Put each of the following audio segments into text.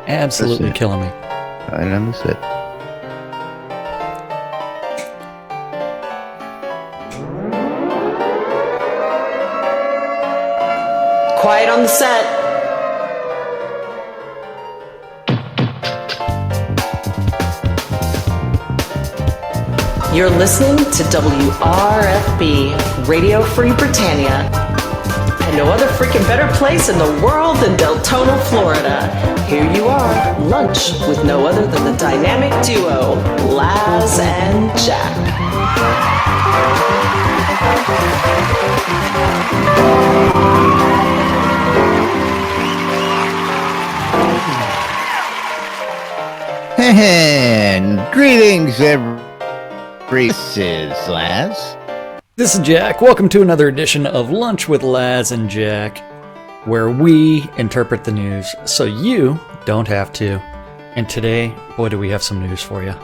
Absolutely killing me. I understood. Quiet on the set. You're listening to WRFB, Radio Free Britannia. And no other freaking better place in the world than Deltona, Florida. Here you are, lunch with no other than the dynamic duo, Laz and Jack. And greetings, everyone. This is Laz. This is Jack. Welcome to another edition of Lunch with Laz and Jack, where we interpret the news so you don't have to. And today, boy, do we have some news for you.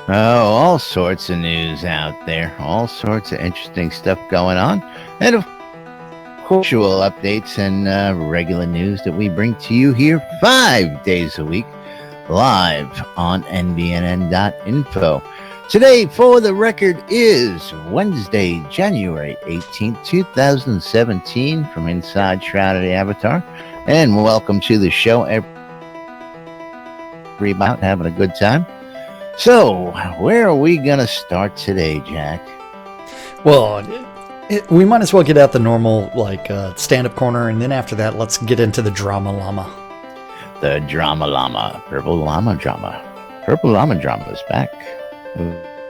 Oh, all sorts of news out there. All sorts of interesting stuff going on. And of course, usual updates and regular news that we bring to you here 5 days a week, live on nbnn.info. Today, for the record, is Wednesday, January 18th, 2017, from inside Shroud of the Avatar. And welcome to the show, everybody having a good time. So, where are we going to start today, Jack? Well, we might as well get out the normal, stand-up corner, and then after that, let's get into the Drama Llama. The Drama Llama. Purple Llama Drama. Purple Llama Drama is back.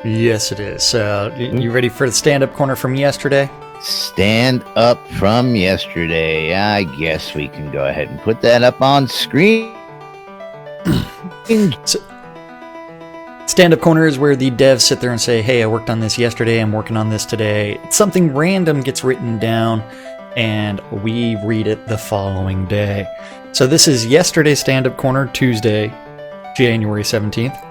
Yes, it is. You ready for the stand-up corner from yesterday? Stand up from yesterday. I guess we can go ahead and put that up on screen. So, stand-up corner is where the devs sit there and say, hey, I worked on this yesterday, I'm working on this today. Something random gets written down, and we read it the following day. So this is yesterday's stand-up corner, Tuesday, January 17th.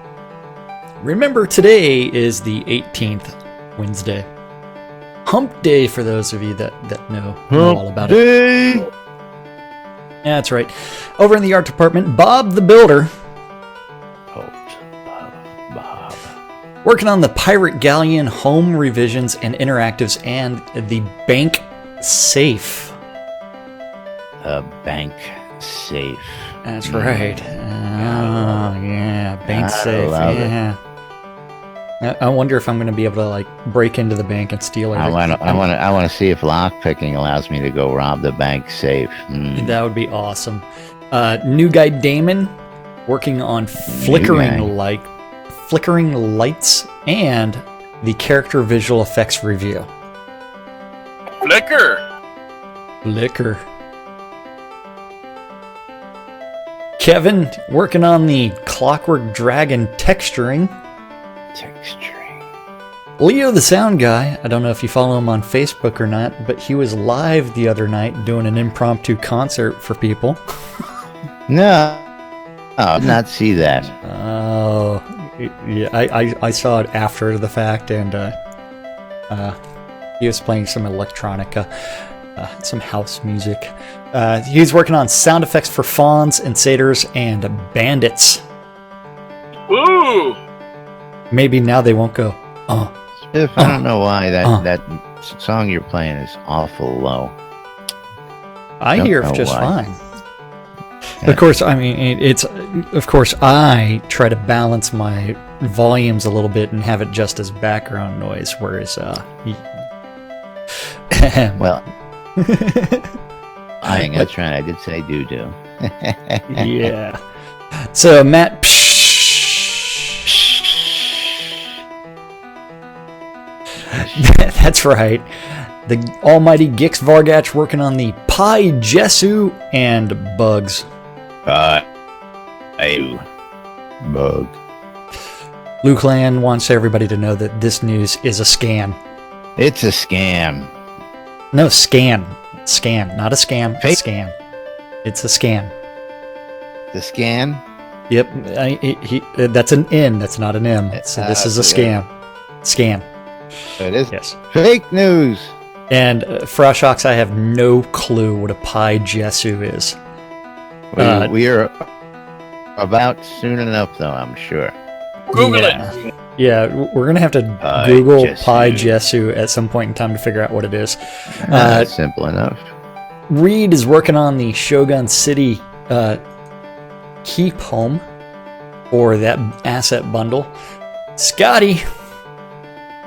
Remember, today is the 18th, Wednesday. Hump Day, for those of you that know all about it. Yeah, that's right. Over in the art department, Bob the Builder. Bob. Working on the Pirate Galleon home revisions and interactives and the bank safe. A bank safe. That's right. Oh, yeah, bank safe. Yeah. I wonder if I'm going to be able to break into the bank and steal everything. I want to see if lockpicking allows me to go rob the bank safe. That would be awesome. New guy Damon working on flickering lights and the character visual effects review. Flicker. Kevin working on the Clockwork Dragon texturing. Leo the sound guy, I don't know if you follow him on Facebook or not, but he was live the other night doing an impromptu concert for people. No, I did not see that. Oh, yeah, I saw it after the fact, and he was playing some electronica, some house music. He was working on sound effects for fawns and satyrs and bandits. Ooh! Maybe now they won't go, I don't know why that song you're playing is awful low. I hear it just fine. Yeah. Of course, I mean, I try to balance my volumes a little bit and have it just as background noise, whereas, well, that's right, I did say doo-doo. Yeah. So, Matt, that's right. The almighty Gix Vargach working on the Pi Jesu and bugs. Bug. Luke Land wants everybody to know that this news is a scam. It's a scam. No, scan. Scan. Not a scam. Fake. Scam. It's a scan. The scan? Yep. That's an N. That's not an M. So this is a scam. Scam. It is. Yes. Fake news. And Froshox, I have no clue what a Pi Jesu is. We are About soon enough, though, I'm sure. Google yeah. it. Yeah, we're going to have to Pi Google Jesu. Pi Jesu at some point in time to figure out what it is. Simple enough. Reed is working on the Shogun City keep home, or that asset bundle. Scotty,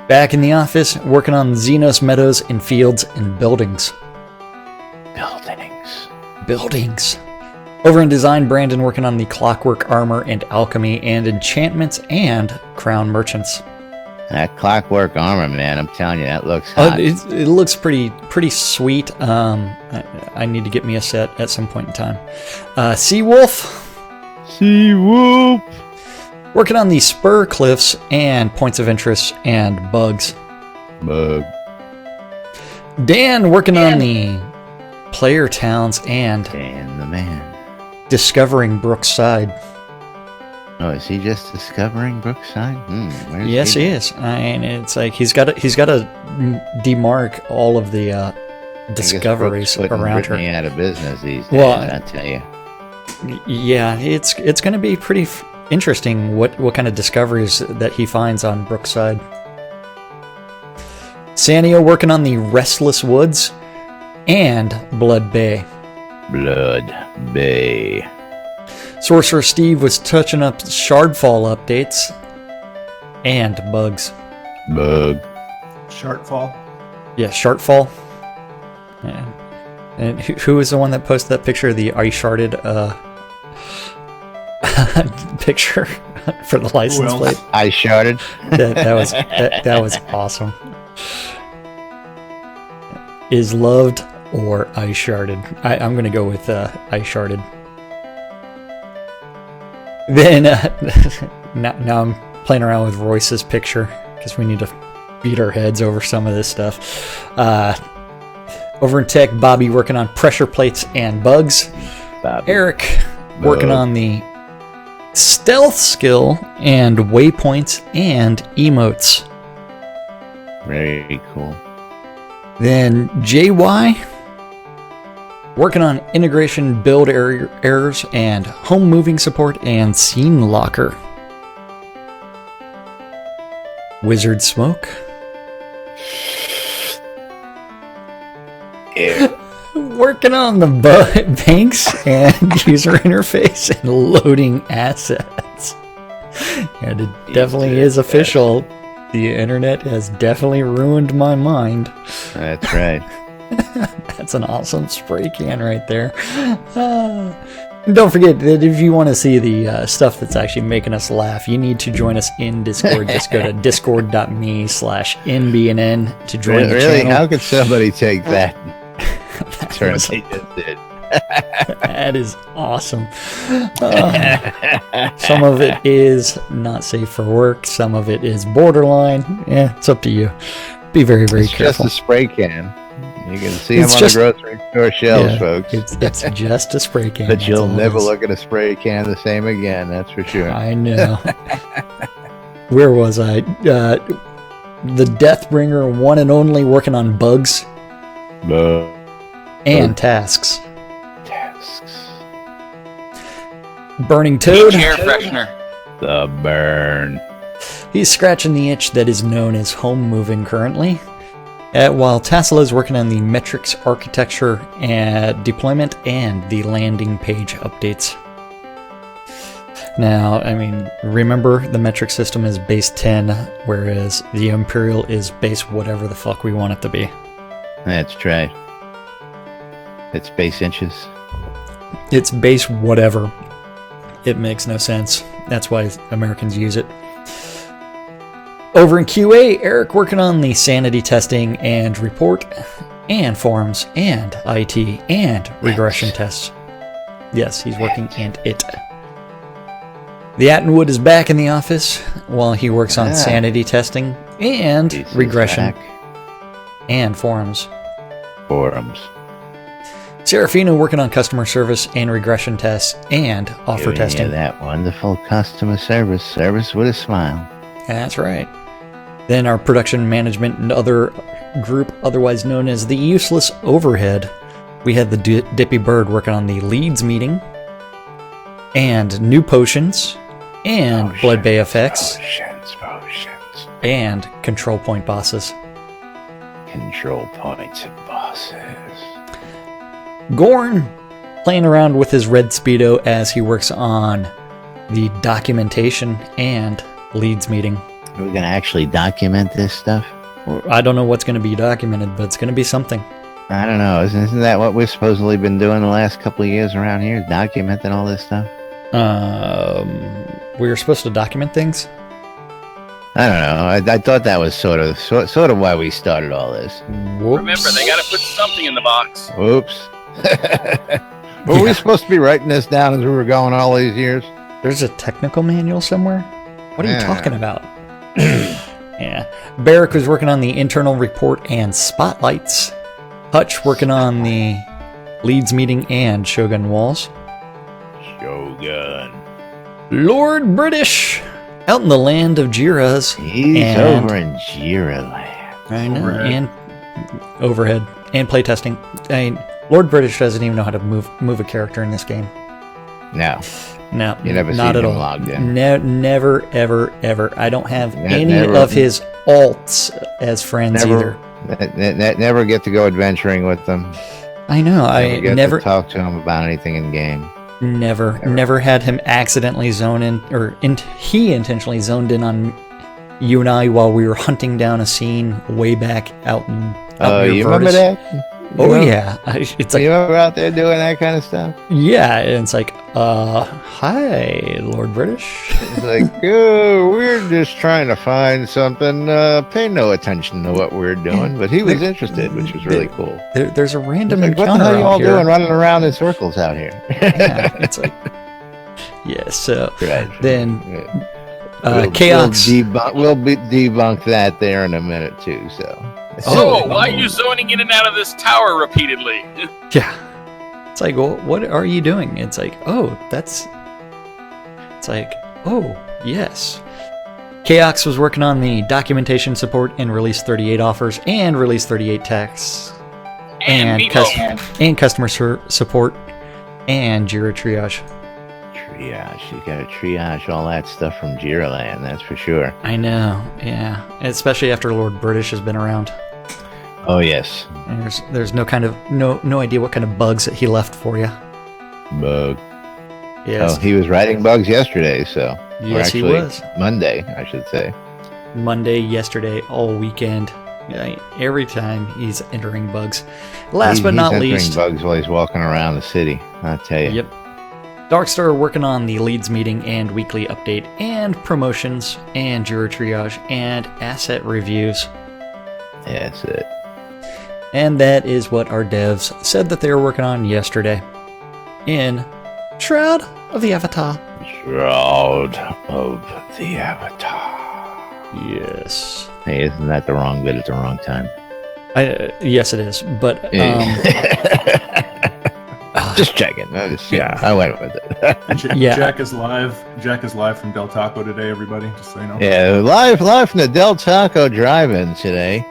back in the office, working on Xenos Meadows and Fields and Buildings. Buildings. Over in design, Brandon working on the Clockwork Armor and Alchemy and Enchantments and Crown Merchants. That Clockwork Armor, man, I'm telling you, that looks hot. It looks pretty sweet. I need to get me a set at some point in time. Seawolf. Seawolf. Working on the Spur Cliffs and Points of Interest and Bugs. Bug. Dan working on the Player Towns and Dan the man. Discovering Brookside. Oh, is he just discovering Brookside? Where's Yes, he is. And it's like he's got to demark all of the discoveries around her. Out of business these days, Well, I tell you. Yeah, it's going to be pretty interesting what kind of discoveries that he finds on Brookside. Sanio working on the Restless Woods and Blood Bay. Blood Bay. Sorcerer Steve was touching up Shardfall updates and bugs. Bug. Shartfall. Yeah, Shardfall. Yeah. And who was the one that posted that picture of the ice sharded picture for the license Well, plate? I sharded. That was awesome. Is loved or ice sharded? I'm gonna go with ice sharded. Then now I'm playing around with Royce's picture because we need to beat our heads over some of this stuff. Over in tech, Bobby working on pressure plates and bugs. Bobby. Eric working on the stealth skill and waypoints and emotes. Very cool. Then JY working on integration, build errors, and home moving support and scene locker. Wizard Smoke Yeah. working on the banks and user interface and loading assets. And it definitely is official. The internet has definitely ruined my mind. That's right. That's an awesome spray can right there. And don't forget that if you want to see the stuff that's actually making us laugh, you need to join us in Discord. Just go to discord.me/nbnn to join the Really? channel. How could somebody take that? Turn was- they just did. That is awesome. Some of it is not safe for work. Some of it is borderline. Yeah, it's up to you. Be very, very It's careful. just a spray can. You can see It's them on just- the grocery store shelves, Yeah, folks. It's just a spray can. But that's you'll all it never is. look at a spray can the same again, that's for sure. I know. Where was I? The Deathbringer, one and only, working on bugs But and tasks. tasks. Burning Toad. Air freshener. The burn. He's scratching the itch that is known as home moving currently. While Tassel is working on the metrics architecture and deployment and the landing page updates. Now, I mean, remember the metric system is base 10, whereas the Imperial is base whatever the fuck we want it to be. That's right. It's base inches. It's base whatever. It makes no sense. That's why Americans use it. Over in QA, Eric working on the sanity testing and report and forums and IT and regression tests. Yes, he's working and it. The Attenwood is back in the office while he works on sanity testing and He's regression back. and forums. Forums. Serafino working on customer service and regression tests and offer Giving testing. you that wonderful customer service. Service with a smile. That's right. Then our production management and other group, otherwise known as the Useless Overhead. We had the Dippy Bird working on the leads meeting. and new potions, and Blood Bay effects, Potions. and control point bosses. Control points and bosses. Gorn playing around with his red Speedo as he works on the documentation and leads meeting. Are we going to actually document this stuff? I don't know what's going to be documented, but it's going to be something. I don't know. Isn't that what we've supposedly been doing the last couple of years around here? Documenting all this stuff? We were supposed to document things? I don't know. I thought that was sort of why we started all this. Whoops. Remember, they got to put something in the box. Whoops. Were we supposed to be writing this down as we were going all these years? There's a technical manual somewhere? What are you Yeah. talking about? Yeah. Barrick was working on the internal report and spotlights. Hutch working on the leads meeting and Shogun walls. Shogun. Lord British out in the land of Jiras. He's And- over in Jira Land. I know. Overhead. And overhead and playtesting. I mean, Lord British doesn't even know how to move a character in this game. No. No, You never not seen at him all. logged in. Never, ever, ever. I don't have any Never. of his alts as friends either. Never get to go adventuring with them. I know. I Get never, to talk to him about anything in game. never had him accidentally zone in, or he intentionally zoned in on you and I while we were hunting down a scene way back out in. Oh, you remember that? Oh You know- yeah, it's like you ever out there doing that kind of stuff? yeah, and it's like hi, Lord British. It's like, oh, we're just trying to find something. Pay no attention to what we're doing. But he was interested, which was really cool. There's a random Like, what the encounter hell are you out all here. doing running around in circles out here? Yeah, it's like yeah. So Right. then We'll Chaos. debunk that there in a minute too. So. So, why are you zoning in and out of this tower repeatedly? Yeah. It's like, well, what are you doing? It's like, oh, that's. It's like, oh, yes. Chaos was working on the documentation support and Release 38 offers and Release 38 texts And Meatloaf. and customer support and Jira triage. Triage. You got to triage all that stuff from Jira Land. That's for sure. I know, yeah. Especially after Lord British has been around. Oh yes. And there's no kind of no idea what kind of bugs that he left for you. Bug. Yes. Oh, he was writing bugs yesterday, so. Or Yes, he actually, was. Monday, I should say. Monday, yesterday, all weekend. Every time he's entering bugs. Last but not he's entering least, bugs while he's walking around the city. I tell you. yep. Darkstar working on the leads meeting and weekly update and promotions and Jira triage and asset reviews. Yeah, that's it. And that is what our devs said that they were working on yesterday in Shroud of the Avatar. Shroud of the Avatar. Yes. Hey, isn't that the wrong bit at the wrong time? Yes, it is. But Just checking. I went with it. Yeah. Jack is live. Jack is live from Del Taco today, everybody. Just so you know. Yeah, live from the Del Taco Drive-In today.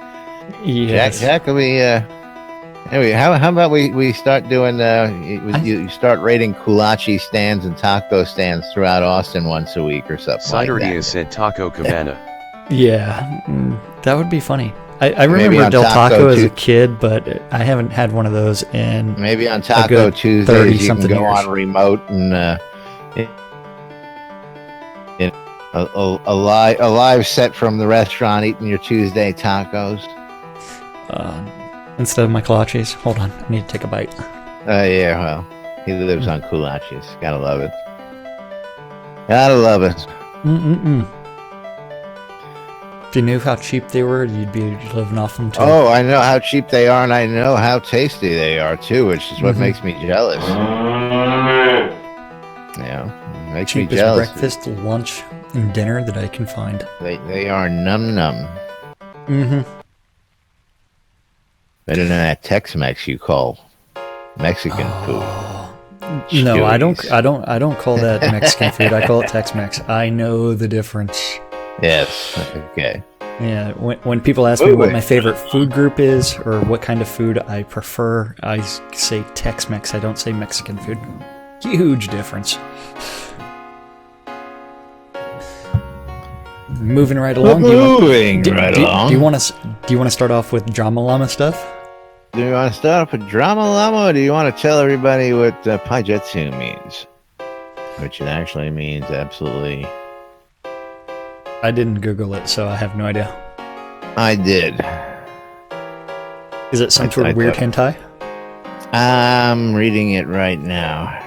yes. Jack will be. Anyway, how about we start doing? You start rating kulache stands and taco stands throughout Austin once a week or something like Cider that. Diaz said Taco Cabana. Yeah, that would be funny. I Maybe remember on Del Taco Taco as a too. kid, but I haven't had one of those in. Maybe on a Taco good Tuesdays 30 you can something go years. on remote and a live set from the restaurant eating your Tuesday tacos. Instead of my kolaches. Hold on, I need to take a bite. Yeah, well, he lives on kulaches. Gotta love it. Gotta love it. Mm-mm-mm. If you knew how cheap they were, you'd be living off them too. Oh, I know how cheap they are, and I know how tasty they are too, which is what Mhm. makes me jealous. Yeah, it makes me Cheapest jealous. breakfast, lunch, and dinner that I can find. They are num. Mm-hmm. Better than that Tex-Mex you call Mexican food. No, I Chewies. don't call that Mexican food. I call it Tex-Mex. I know the difference. Yes. Okay. Yeah, when people ask me what my favorite food group is or what kind of food I prefer, I say Tex-Mex. I don't say Mexican food. Huge difference. Moving right along. Do you want to start off with Drama Llama stuff? Do you want to start off with Drama Llama, or do you want to tell everybody what Paijetsu means? Which it actually means absolutely. I didn't Google it, so I have no idea. I did. Is it some sort of weird hentai? I'm reading it right now.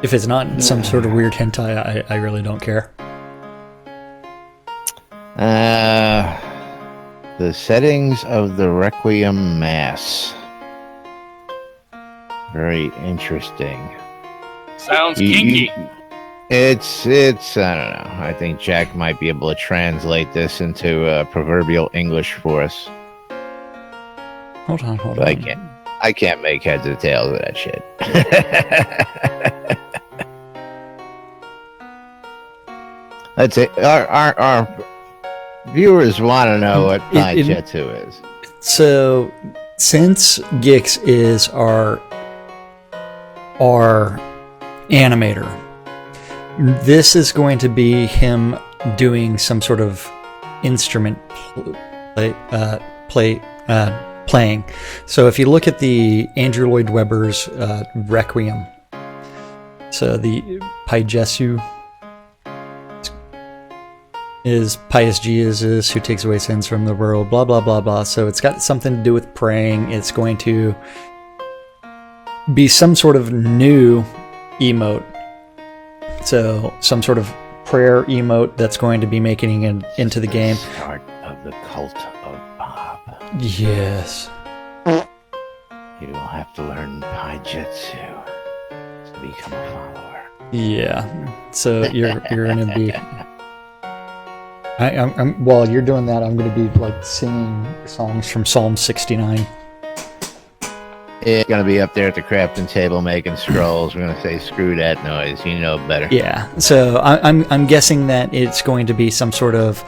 If it's not some sort of weird hentai, I really don't care. The settings of the Requiem Mass. Very interesting. Sounds kinky. It's I don't know. I think Jack might be able to translate this into proverbial English for us. Hold on. I can't make heads or tails of that shit. Let's say our viewers want to know what Paijetsu is. So, since Gix is our animator, this is going to be him doing some sort of instrument playing. So if you look at the Andrew Lloyd Webber's Requiem, so the Paijetsu is Pious Jesus who takes away sins from the world, blah, blah, blah, blah. So it's got something to do with praying. It's going to be some sort of new emote. So some sort of prayer emote that's going to be making it into the game. Start of the cult of Bob. Yes. You will have to learn Paijetsu to become a follower. Yeah. So you're gonna be. I'm while you're doing that, I'm gonna be like singing songs from Psalm 69. It's gonna be up there at the crafting table making scrolls. We're gonna say, "Screw that noise." You know better. Yeah. So I'm guessing that it's going to be some sort of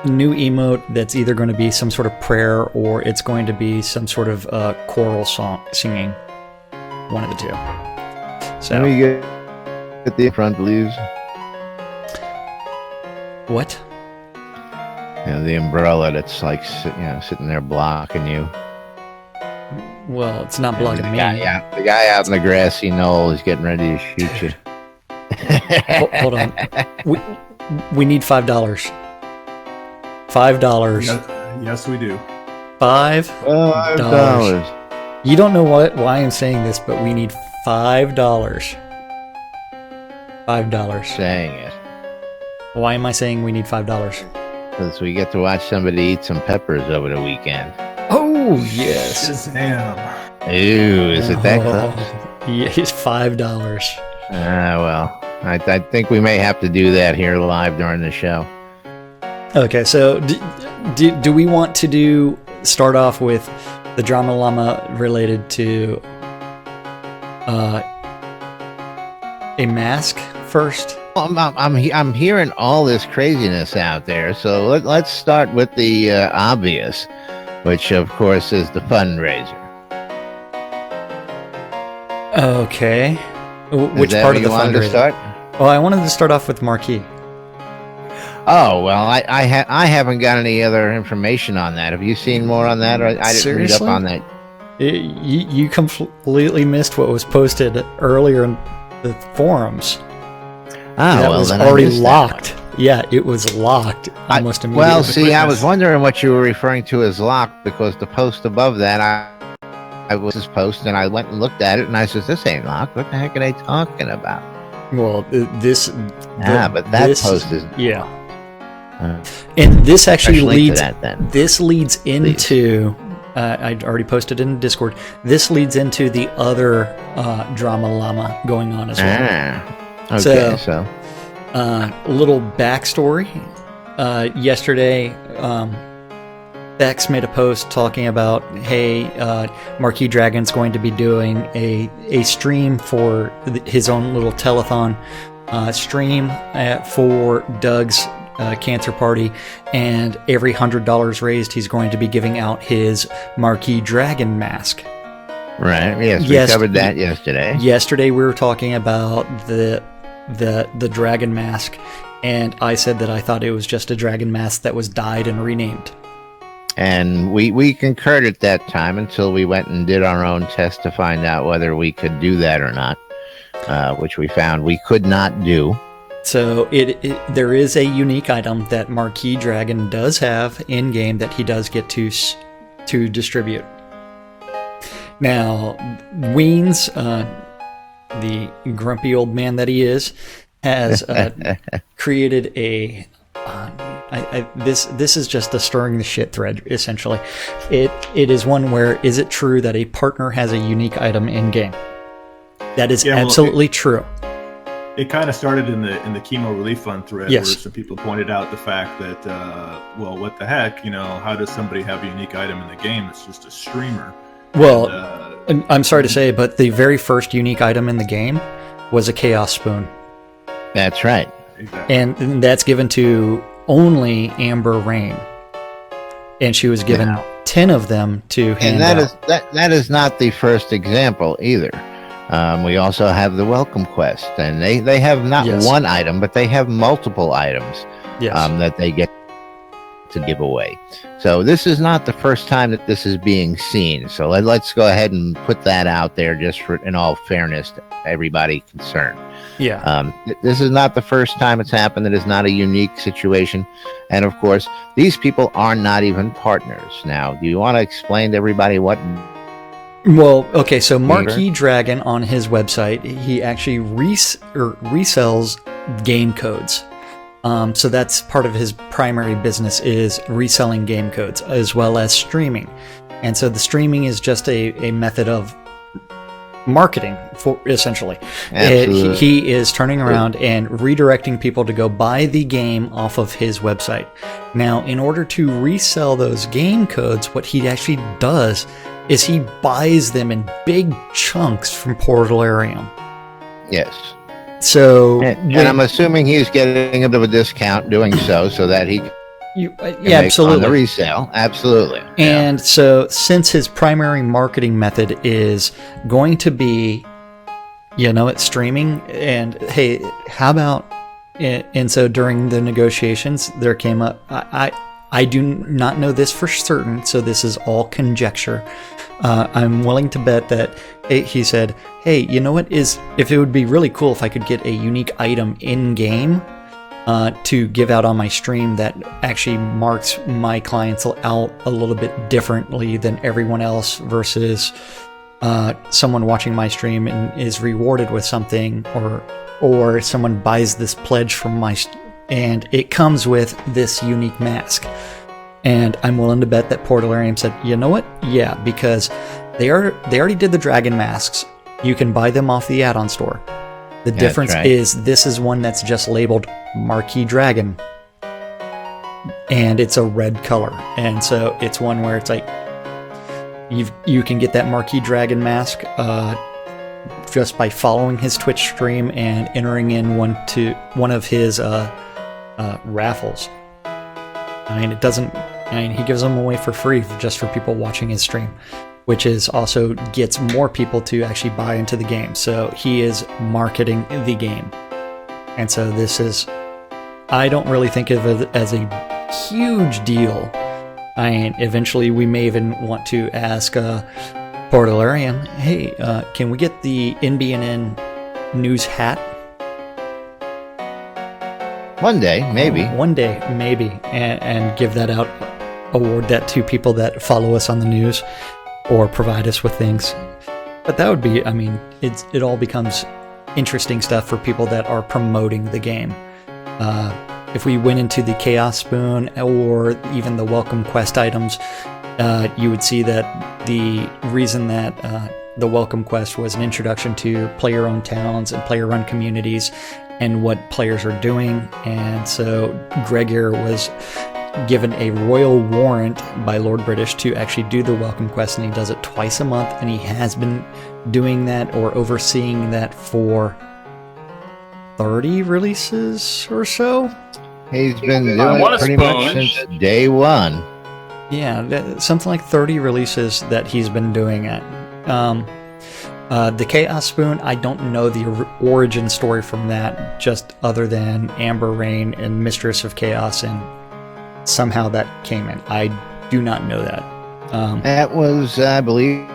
new emote that's either going to be some sort of prayer or it's going to be some sort of choral song singing. One of the two. So let me get the front leaves. What? The umbrella that's like sitting there blocking you. Well, it's not blocking me. The guy out in the grassy knoll is getting ready to shoot you. Hold on. We need $5. $5. Yes, we do. $5. You don't know why I'm saying this, but we need $5. $5. Saying it. Why am I saying we need $5? Because we get to watch somebody eat some peppers over the weekend. Oh, yes. Shazam. Ooh, is it that close? Yeah, it's $5. Well, I think we may have to do that here live during the show. Okay, so do we want to start off with the Drama Llama related to a mask first? I'm hearing all this craziness out there, so let's start with the obvious, which of course is the fundraiser. Okay, which part of the fundraiser? Start? Well, I wanted to start off with Marquis. Oh well, I haven't got any other information on that. Have you seen more on that? Or I didn't read up on that. You completely missed what was posted earlier in the forums. That was already locked. Yeah, it was locked almost immediately. Well, see, I was wondering what you were referring to as locked because the post above that, I was this post and I went and looked at it and I said, "This ain't locked. What the heck are they talking about?" Well, this. But that post is and this actually leads. This leads into. I already posted in Discord. This leads into the other Drama Llama going on as well. Okay, so a little backstory. Yesterday, Bex made a post talking about, hey, Marquis Dragon's going to be doing a stream for his own little telethon stream for Doug's cancer party, and every $100 raised, he's going to be giving out his Marquis Dragon mask. Right. Yes, we covered that yesterday. Yesterday we were talking about the dragon mask, and I said that I thought it was just a dragon mask that was dyed and renamed. And we concurred at that time until we went and did our own test to find out whether we could do that or not, which we found we could not do. So there is a unique item that Marquis Dragon does have in-game that he does get to distribute. Now, Weens, the grumpy old man that he is, has created a... This is just a stirring the shit thread, essentially. It is one where, is it true that a partner has a unique item in-game? That is absolutely true. It kind of started in the Chemo Relief Fund thread, yes, where some people pointed out the fact that, well, what the heck, how does somebody have a unique item in the game? It's just a streamer. Well, I'm sorry to say, but the very first unique item in the game was a Chaos Spoon. That's right. Exactly. And that's given to only Amber Rain. And she was given 10 of them to hand out. That is not the first example either. We also have the Welcome Quest, and they have not one item, but they have multiple items that they get to give away. So this is not the first time that this is being seen. So let's go ahead and put that out there, just for, in all fairness to everybody concerned. Yeah. This is not the first time it's happened. It is not a unique situation. And of course, these people are not even partners. Now, do you want to explain to everybody what? Well, okay, so Marquis Dragon on his website, he actually resells game codes. So that's part of his primary business, is reselling game codes as well as streaming. And so the streaming is just a method of marketing, for essentially. He is turning around and redirecting people to go buy the game off of his website. Now, in order to resell those game codes, what he actually does is he buys them in big chunks from Portalarium. Yes. So, and I'm assuming he's getting a bit of a discount doing so that he absolutely, on the resale, absolutely. And so, since his primary marketing method is going to be, it's streaming, and hey, how about? And so during the negotiations, there came up. I do not know this for certain, so this is all conjecture. I'm willing to bet that he said, hey, you know what, if it would be really cool if I could get a unique item in-game to give out on my stream that actually marks my clients out a little bit differently than everyone else, versus someone watching my stream and is rewarded with something, or someone buys this pledge from my and it comes with this unique mask. And I'm willing to bet that Portalarium said, you know what? Yeah, because they already did the dragon masks. You can buy them off the add-on store. The difference is this is one that's just labeled Marquis Dragon. And it's a red color. And so it's one where it's like you can get that Marquis Dragon mask just by following his Twitch stream and entering in one of his raffles. He gives them away for free just for people watching his stream, which is also gets more people to actually buy into the game. So he is marketing the game. And so I don't really think of it as a huge deal. Eventually we may even want to ask Portalarium, hey, can we get the NBNN news hat? One day, maybe. And give that out, award that to people that follow us on the news or provide us with things. But that would be, it all becomes interesting stuff for people that are promoting the game. If we went into the Chaos Spoon or even the Welcome Quest items, you would see that the reason that the Welcome Quest was an introduction to player-owned towns and player-run communities and what players are doing. And so Gregor was given a royal warrant by Lord British to actually do the Welcome Quest, and he does it twice a month, and he has been doing that or overseeing that for 30 releases or so. He's been doing it pretty much since day one. Yeah, something like 30 releases that he's been doing it. The Chaos Spoon, I don't know the origin story from that, just other than Amber Rain and Mistress of Chaos, and somehow that came in. I do not know that. That was, I believe,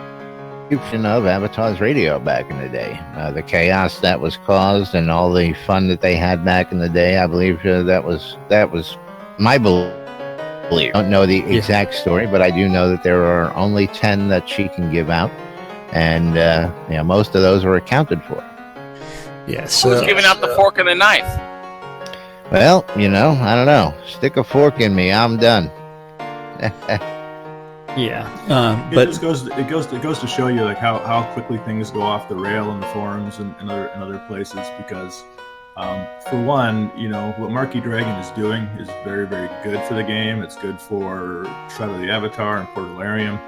of Avatar's radio back in the day. The chaos that was caused and all the fun that they had back in the day, I believe that was my belief. I don't know the exact story, but I do know that there are only 10 that she can give out, and most of those were accounted for. Yes. Who's giving out the fork and the knife? Well, I don't know. Stick a fork in me, I'm done. Yeah, It but just goes to show you like how quickly things go off the rail in the forums and other places, because for one, what Marky Dragon is doing is very, very good for the game. It's good for Shroud of the Avatar and Portalarium.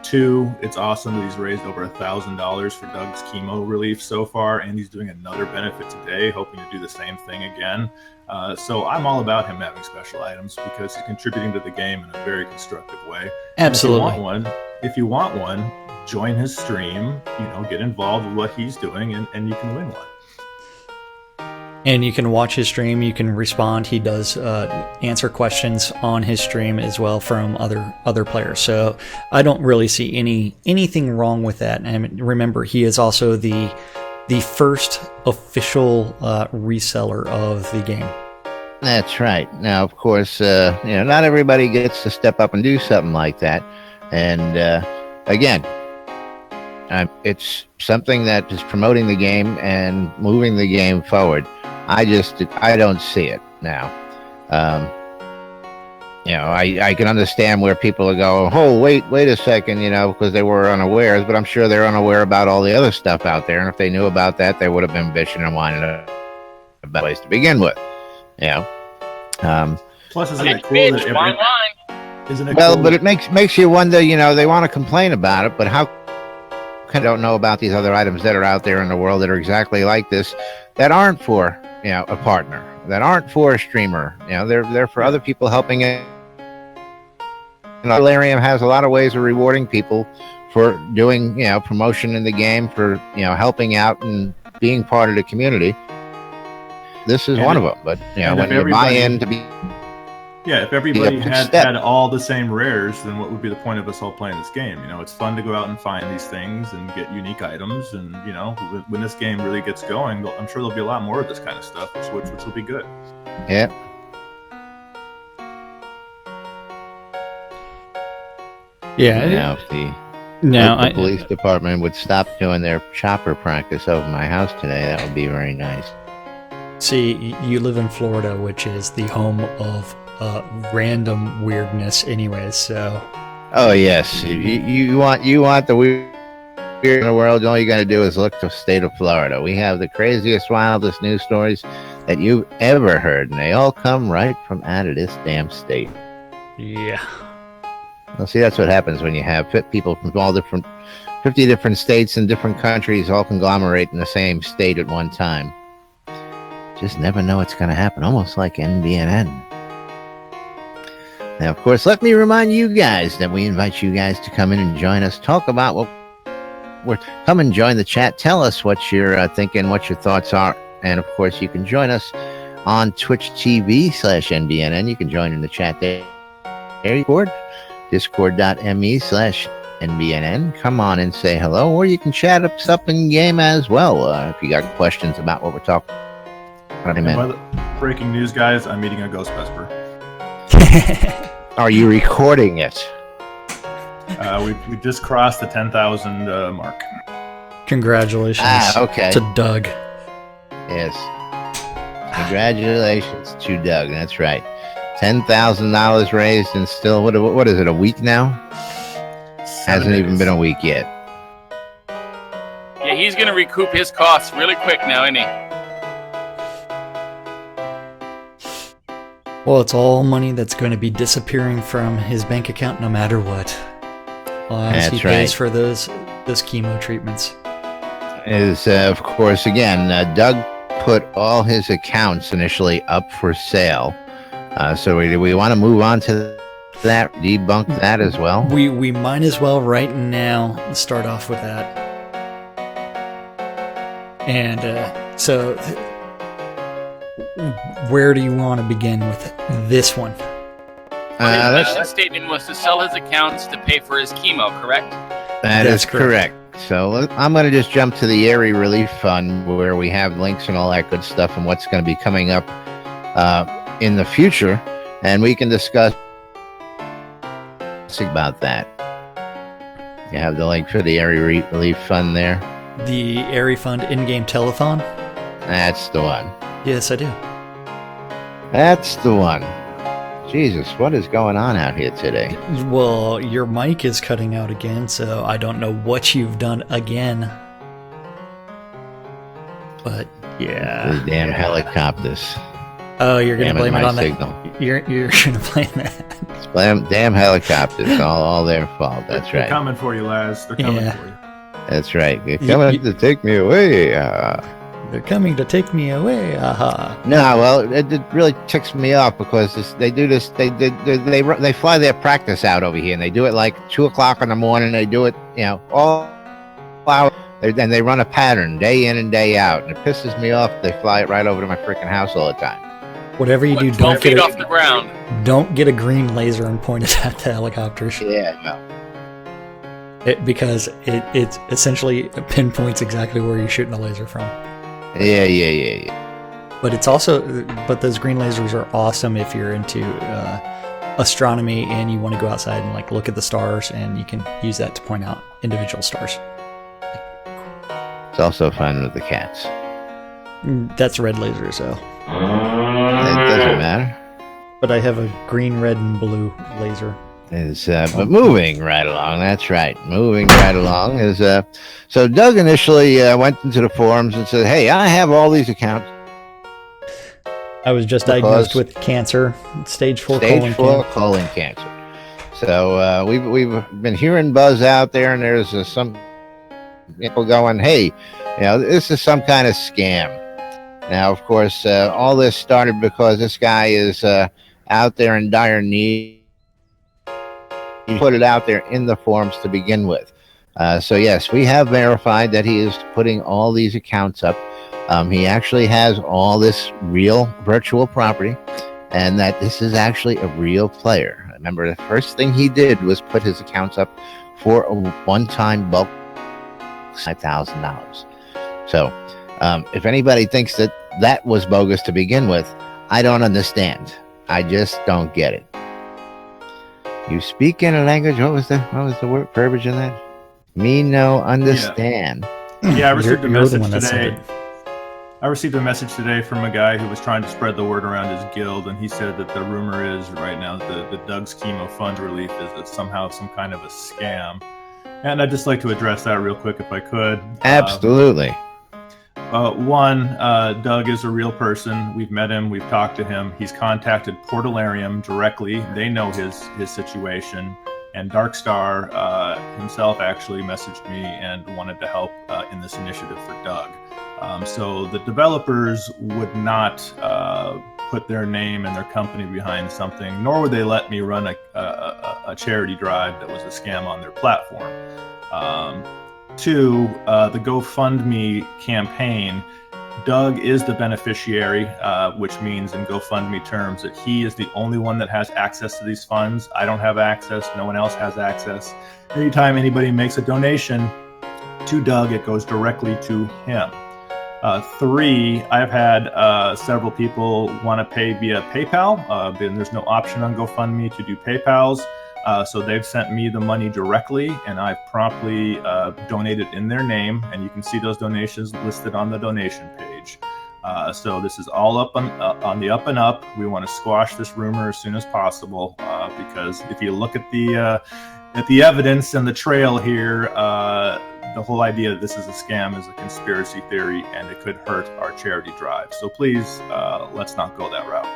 2, it's awesome that he's raised over $1,000 for Doug's chemo relief so far, and he's doing another benefit today, hoping to do the same thing again. So I'm all about him having special items because he's contributing to the game in a very constructive way. absolutely. If you want one, join his stream. Get involved with what he's doing, and you can win one. And you can watch his stream. You can respond. He does answer questions on his stream as well from other players. So I don't really see anything wrong with that. And remember, he is also the first official reseller of the game. That's right. Now, of course, not everybody gets to step up and do something like that. And again, it's something that is promoting the game and moving the game forward. I don't see it now. I can understand where people are going, oh, wait a second, because they were unawares, but I'm sure they're unaware about all the other stuff out there. And if they knew about that, they would have been bitching and whining about a place to begin with. Plus, isn't it cool but it makes you wonder, they want to complain about it, but how can they don't know about these other items that are out there in the world that are exactly like this, that aren't for, a partner, that aren't for a streamer, they're for other people helping it. And Portalarium has a lot of ways of rewarding people for doing, promotion in the game, for, helping out and being part of the community. This is one of them, but when you buy in to be, if everybody had all the same rares, then what would be the point of us all playing this game? It's fun to go out and find these things and get unique items, and when this game really gets going, I'm sure there'll be a lot more of this kind of stuff, which will be good. Yeah. Yeah. Now, if the police department would stop doing their chopper practice over my house today, that would be very nice. See, you live in Florida, which is the home of random weirdness anyways, so... Oh, yes. You want the weird in the world, all you got to do is look to the state of Florida. We have the craziest, wildest news stories that you've ever heard, and they all come right from out of this damn state. Yeah. Well, see, that's what happens when you have people from 50 different states and different countries all conglomerate in the same state at one time. Just never know what's going to happen, almost like NBNN. Now, of course, let me remind you guys that we invite you guys to come in and join us, talk about come and join the chat, tell us what you're thinking, what your thoughts are, and of course, you can join us on Twitch TV/NBNN. You can join in the chat there, discord.me/NBNN. Come on and say hello, or you can chat up stuff in game as well if you got questions about what we're talking about. Breaking news, guys, I'm eating a ghost pepper. Are you recording it? We just crossed the 10,000 mark. Congratulations okay. to Doug. Yes. Congratulations to Doug. That's right. $10,000 raised, and still, what is it, a week now? Hasn't even been a week yet. Yeah, he's going to recoup his costs really quick now, isn't he? Well, it's all money that's going to be disappearing from his bank account no matter what. As he pays for those chemo treatments. Of course, again, Doug put all his accounts initially up for sale. So we want to move on to that, debunk that as well? We might as well right now start off with that. And so, where do you want to begin with this one? His mission statement was to sell his accounts to pay for his chemo, correct? That is correct. So I'm going to just jump to the Erie Relief Fund, where we have links and all that good stuff and what's going to be coming up in the future, and we can discuss about that. You have the link for the Erie Relief Fund there. The Erie Fund in-game telethon? That's the one. Yes, I do. That's the one. Jesus, what is going on out here today? Well, your mic is cutting out again, so I don't know what you've done again. But yeah, The damn helicopters. Oh, you're gonna blame it on signal. that. You're gonna blame that. It's damn helicopters. all their fault. That's They're right. coming for you, Laz. They're coming for you. That's right. They're coming to take me away. They're coming to take me away. Aha. No, well, it really ticks me off because they do this. They fly their practice out over here, and they do it like 2:00 in the morning. They do it, all hours, and they run a pattern day in and day out, and it pisses me off. They fly it right over to my freaking house all the time. Whatever you do, 12 feet off the ground. Don't get a green laser and point it at the helicopters. Yeah, no. Because it essentially pinpoints exactly where you're shooting a laser from. Yeah. But it's also, those green lasers are awesome if you're into astronomy and you want to go outside and like look at the stars, and you can use that to point out individual stars. It's also fun with the cats. That's red laser, so. It doesn't matter. But I have a green, red, and blue laser. But moving right along, that's right. Moving right along is so Doug initially went into the forums and said, "Hey, I have all these accounts. I was just diagnosed with cancer, stage 4 colon cancer. So we've been hearing buzz out there, and there's some people going, "Hey, this is some kind of scam." Now, of course, all this started because this guy is out there in dire need. He put it out there in the forums to begin with. So yes, we have verified that he is putting all these accounts up. He actually has all this real virtual property, and that this is actually a real player. Remember, the first thing he did was put his accounts up for a one-time bulk $5,000. So if anybody thinks that was bogus to begin with, I don't understand. I just don't get it. You speak in a language. What was the word verbiage in that? Me no understand. Yeah, I received a message today. today. I received a message today from a guy who was trying to spread the word around his guild, and he said that the rumor is right now the Doug's Chemo Fund Relief is somehow some kind of a scam. And I'd just like to address that real quick if I could. Absolutely. Doug is a real person. We've met him. We've talked to him. He's contacted Portalarium directly. They know his situation. And Dark Starr himself actually messaged me and wanted to help in this initiative for Doug. So the developers would not put their name and their company behind something, nor would they let me run a charity drive that was a scam on their platform. Two, the GoFundMe campaign, Doug is the beneficiary, which means in GoFundMe terms that he is the only one that has access to these funds. I don't have access. No one else has access. Anytime anybody makes a donation to Doug, it goes directly to him. Three, I've had several people want to pay via PayPal. And there's no option on GoFundMe to do PayPals. So they've sent me the money directly, and I've promptly donated in their name, and you can see those donations listed on the donation page. So this is all up on the up and up. We want to squash this rumor as soon as possible, because if you look at the evidence and the trail here, the whole idea that this is a scam is a conspiracy theory, and it could hurt our charity drive. So please, let's not go that route.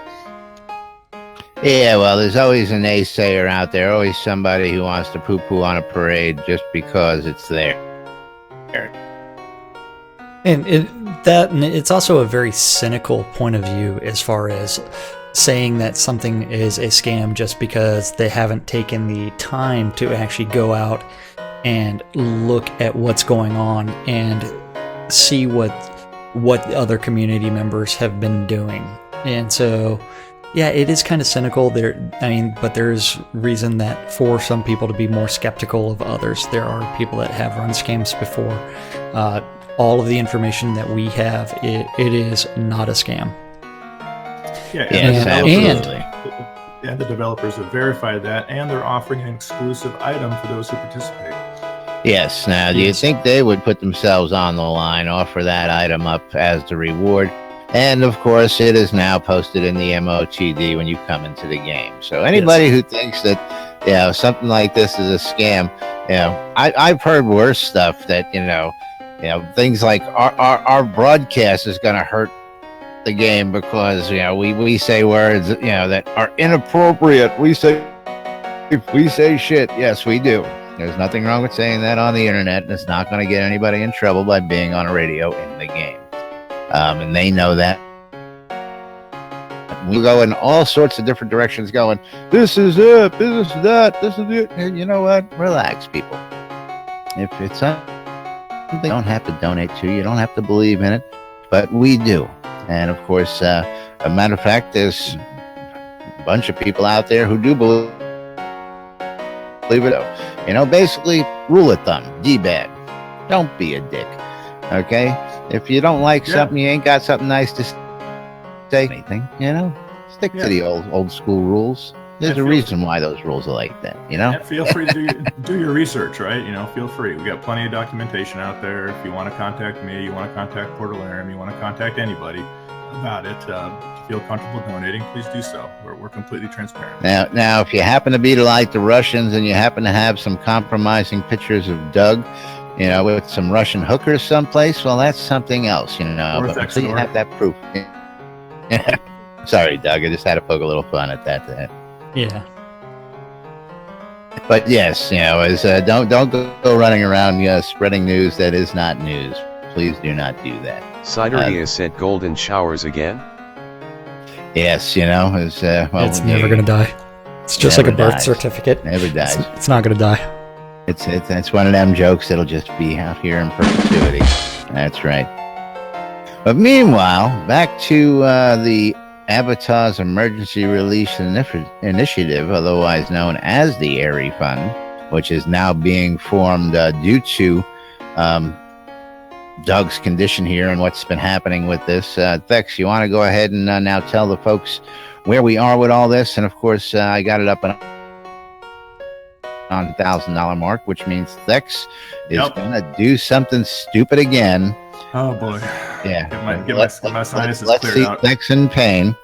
Yeah, well, there's always a naysayer out there, always somebody who wants to poo-poo on a parade just because it's there. And it's also a very cynical point of view as far as saying that something is a scam just because they haven't taken the time to actually go out and look at what's going on and see what other community members have been doing. And so, yeah, it is kind of cynical there. But there's reason that for some people to be more skeptical of others. There are people that have run scams before. All of the information that we have, it is not a scam. Yeah, absolutely. And the developers have verified that, and they're offering an exclusive item for those who participate. Yes. Now, do you think they would put themselves on the line, offer that item up as the reward? And, of course, it is now posted in the MOTD when you come into the game. So anybody who thinks that, something like this is a scam, I've heard worse stuff that, things like our broadcast is going to hurt the game because, we say words, that are inappropriate. We say shit. Yes, we do. There's nothing wrong with saying that on the internet, and it's not going to get anybody in trouble by being on a radio in the game. And they know that. We go in all sorts of different directions going, this is it, this is that, this is it. And you know what? Relax, people. If it's something you don't have to donate to, you don't have to believe in it, but we do. And of course, a matter of fact, there's a bunch of people out there who do believe it. Basically, rule of thumb, D-bad. Don't be a dick. Okay? If you don't like something, you ain't got something nice to say anything, stick to the old school rules. There's a reason why those rules are like that, Yeah, feel free to do your research, right? Feel free. We got plenty of documentation out there. If you want to contact me, you want to contact Portalarum, you want to contact anybody about it, if you feel comfortable donating, please do so. We're completely transparent. Now, if you happen to be like the Russians and you happen to have some compromising pictures of Doug, with some Russian hookers someplace, well, that's something else, but until you have that proof. Sorry, Doug, I just had to poke a little fun at that. Yeah. But yes, don't go running around spreading news that is not news. Please do not do that. Sideria said golden showers again? Yes, it's never going to die. It's just like a birth certificate. Never dies. It's not going to die. It's one of them jokes that'll just be out here in perpetuity. That's right. But meanwhile, back to the Avatar's Emergency Release Initiative, otherwise known as the ARI Fund, which is now being formed due to Doug's condition here and what's been happening with this. Thex, you want to go ahead and now tell the folks where we are with all this? And of course, I got it up on $1,000 mark, which means Thex is going to do something stupid again. Oh boy! Yeah, get my sinuses let's cleared see out. Thex in pain,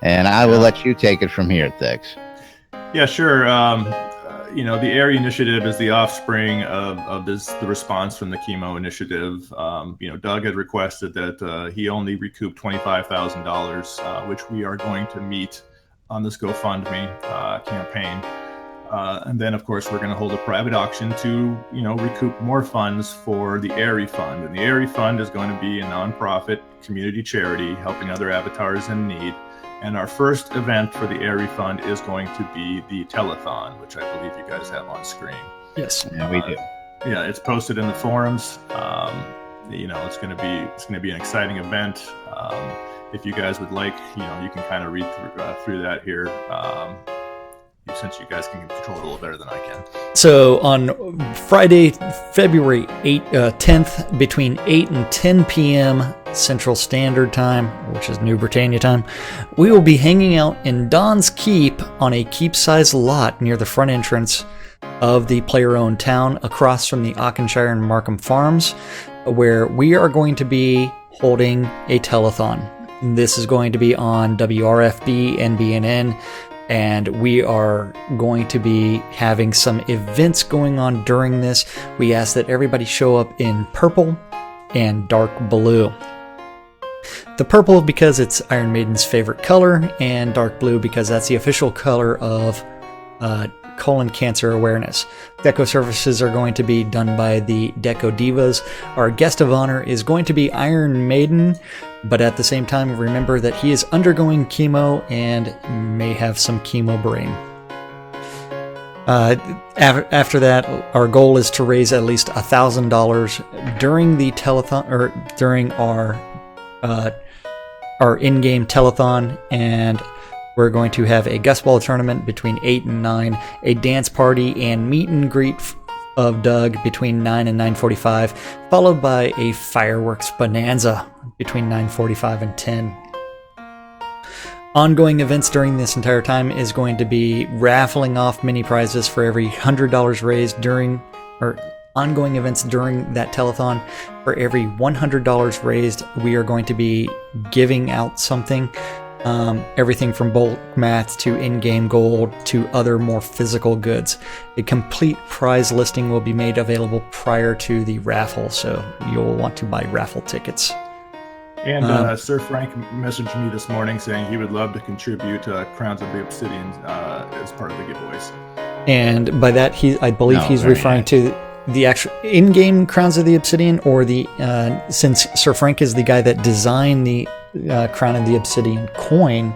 and I will let you take it from here, Thex. Yeah, sure. The ARI initiative is the offspring of the response from the chemo initiative. Doug had requested that he only recoup $25,000, which we are going to meet on this GoFundMe campaign. And then, of course, we're going to hold a private auction to, recoup more funds for the ARI Fund. And the ARI Fund is going to be a nonprofit community charity helping other avatars in need. And our first event for the ARI Fund is going to be the telethon, which I believe you guys have on screen. Yes, yeah, we do. Yeah, it's posted in the forums. It's going to be an exciting event. If you guys would like, you can kind of read through that here. Since you guys can control it a little better than I can. So on Friday, February 10th, between 8 and 10 p.m. Central Standard Time, which is New Britannia time, we will be hanging out in Don's Keep on a keep-sized lot near the front entrance of the player-owned town across from the Auchenshire and Markham Farms, where we are going to be holding a telethon. This is going to be on WRFB and BNN, and we are going to be having some events going on during this. We ask that everybody show up in purple and dark blue. The purple because it's Iron Maiden's favorite color, and dark blue because that's the official color of colon cancer awareness. Deco services are going to be done by the Deco Divas. Our guest of honor is going to be Iron Maiden, but at the same time, remember that he is undergoing chemo and may have some chemo brain. After that, our goal is to raise at least $1,000 during the telethon, or during our in-game telethon, and we're going to have a gussball tournament between 8 and 9, a dance party and meet and greet of Doug between 9 and 9:45, followed by a fireworks bonanza between 9:45 and 10. Ongoing events during this entire time is going to be raffling off mini prizes for every $100 raised during, or ongoing events during that telethon. For every $100 raised, we are going to be giving out something. Everything from bulk mats to in-game gold to other more physical goods. A complete prize listing will be made available prior to the raffle, so you'll want to buy raffle tickets. And Sir Frank messaged me this morning saying he would love to contribute to Crowns of the Obsidian as part of the giveaways. And by that, I believe he's referring to the actual in-game Crowns of the Obsidian, or the since Sir Frank is the guy that designed the Crown of the Obsidian coin,